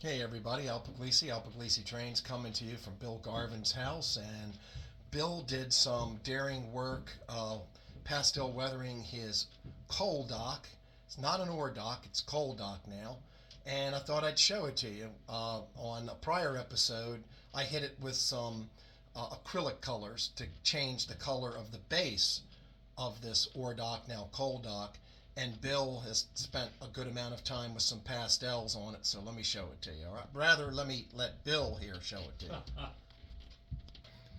Hey everybody, Al Puglisi Trains coming to you from Bill Garvin's house. And Bill did some daring work pastel weathering his coal dock. It's not an ore dock, it's coal dock now. And I thought I'd show it to you. On a prior episode, I hit it with some acrylic colors to change the color of the base of this ore dock, now coal dock. And Bill has spent a good amount of time with some pastels on it, so let me show it to you. All right? Rather, let Bill here show it to you.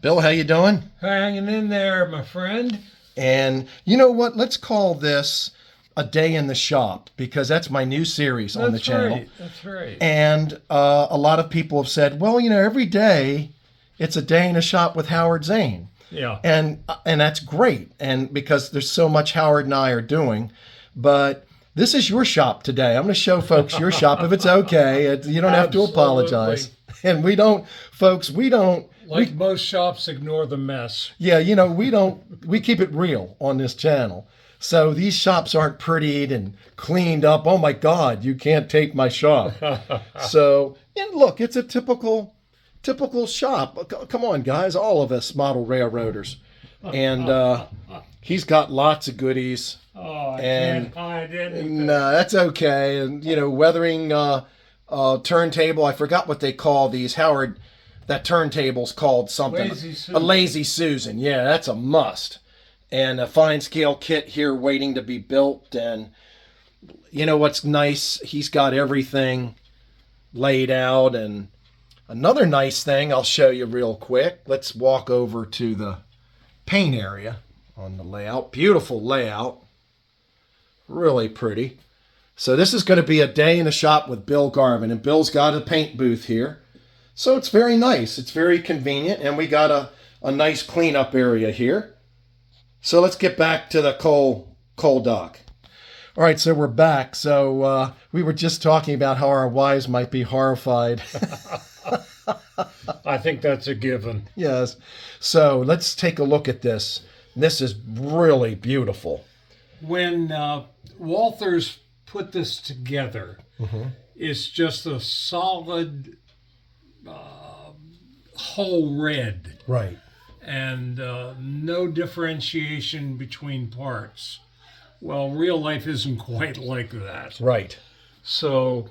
Bill, how you doing? Hanging in there, my friend. And you know what? Let's call this a day in the shop, because that's my new series on the channel. That's right. And a lot of people have said, well, every day it's a day in a shop with Howard Zane. Yeah. And that's great, and because there's so much Howard and I are doing. But this is your shop today. I'm going to show folks your shop if it's okay. You don't have to apologize. And we don't. Like most shops, ignore the mess. Yeah, we keep it real on this channel. So these shops aren't prettied and cleaned up. Oh my God, you can't take my shop. So, and look, it's a typical shop. Come on, guys, all of us model railroaders. And he's got lots of goodies. Oh, I can't hide anything. No, that's okay. And, weathering turntable. I forgot what they call these. Howard, that turntable's called something. A Lazy Susan. Yeah, that's a must. And a fine scale kit here waiting to be built. And what's nice? He's got everything laid out. And another nice thing I'll show you real quick. Let's walk over to the paint area on the layout. Beautiful layout. Really pretty. So this is going to be a day in the shop with Bill Garvin, and Bill's got a paint booth here. So it's very nice. It's very convenient, and we got a nice cleanup area here. So let's get back to the coal dock. All right, so we're back. So we were just talking about how our wives might be horrified. I think that's a given. Yes. So let's take a look at this. This is really beautiful. When Walthers put this together, it's just a solid whole red. Right. And no differentiation between parts. Well, real life isn't quite like that. Right. So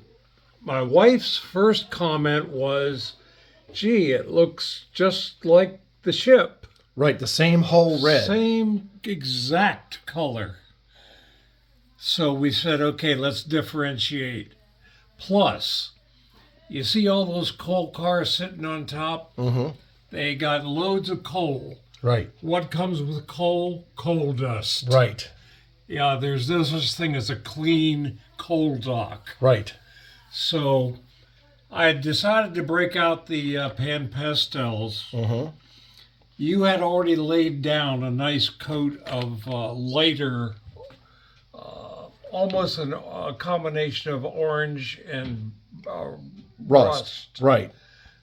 my wife's first comment was, gee, it looks just like the ship. Right, the same whole red. Same exact color. So we said, okay, let's differentiate. Plus, you see all those coal cars sitting on top? Mm-hmm. They got loads of coal. Right. What comes with coal? Coal dust. Right. Yeah, there's no such thing as a clean coal dock. Right. So I decided to break out the pan pastels. Mm-hmm. You had already laid down a nice coat of lighter, almost a combination of orange and rust. Right.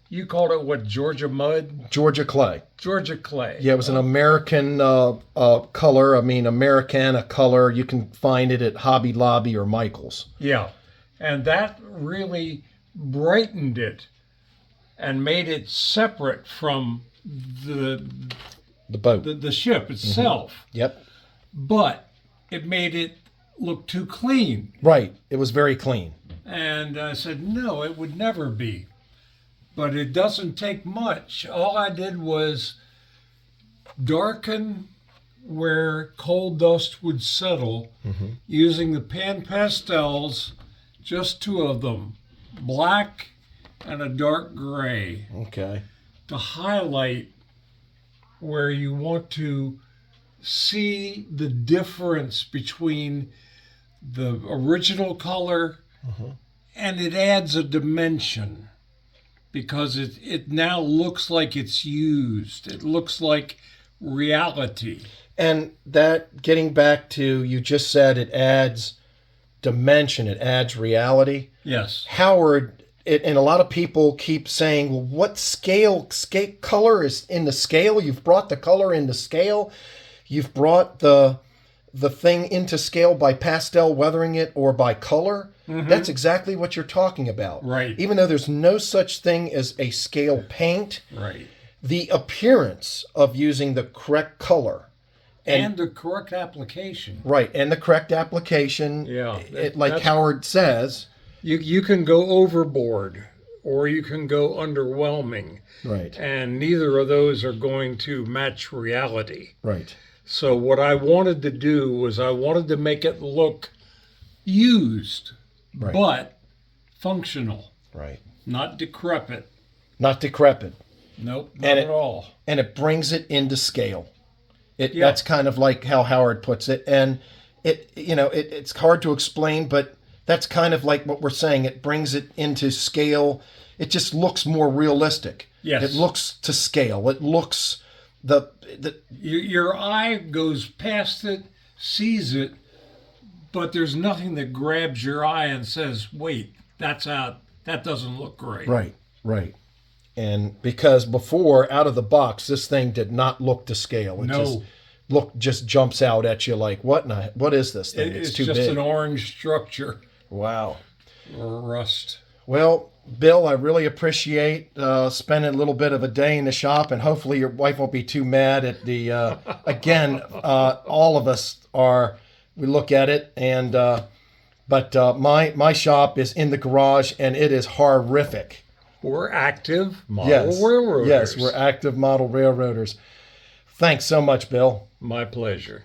You called it what, Georgia mud? Georgia clay. Georgia clay. Yeah, it was an American color. I mean, Americana color. You can find it at Hobby Lobby or Michael's. Yeah, and that really brightened it and made it separate from the boat, the ship itself. Mm-hmm. Yep. But it made it look too clean. Right. It was very clean. And I said, no, it would never be. But it doesn't take much. All I did was darken where coal dust would settle using the pan pastels, just two of them, black and a dark gray. Okay. To highlight where you want to see the difference between the original color and it adds a dimension because it now looks like it's used. It looks like reality. And that, getting back to, you just said it adds dimension, it adds reality. Yes. Howard, and a lot of people keep saying, well, what scale color is in the scale? You've brought the color into scale. You've brought the thing into scale by pastel weathering it or by color. That's exactly what you're talking about. Right. Even though there's no such thing as a scale paint, Right. the appearance of using the correct color And the correct application. right, and the correct application, Yeah, like Howard says, You can go overboard or you can go underwhelming. right, And neither of those are going to match reality. right, So what I wanted to do was I wanted to make it look used, right, but functional, right. not decrepit. Not decrepit. Nope, not at all. And it brings it into scale. Yeah. That's kind of like how Howard puts it, and it's hard to explain, but that's kind of like what we're saying. It brings it into scale. It just looks more realistic. Yes. It looks to scale. It looks the Your eye goes past it, sees it, but there's nothing that grabs your eye and says, "Wait, that doesn't look great." right, right. And because before, out of the box, this thing did not look to scale. It No. just jumps out at you like, what is this thing? It's too just big. an orange structure Wow. or rust. Well, Bill, I really appreciate spending a little bit of a day in the shop, and hopefully your wife won't be too mad at the. Again, all of us are. We look at it, and but my shop is in the garage, and it is horrific. We're active model railroaders. Yes, we're active model railroaders. Thanks so much, Bill. My pleasure.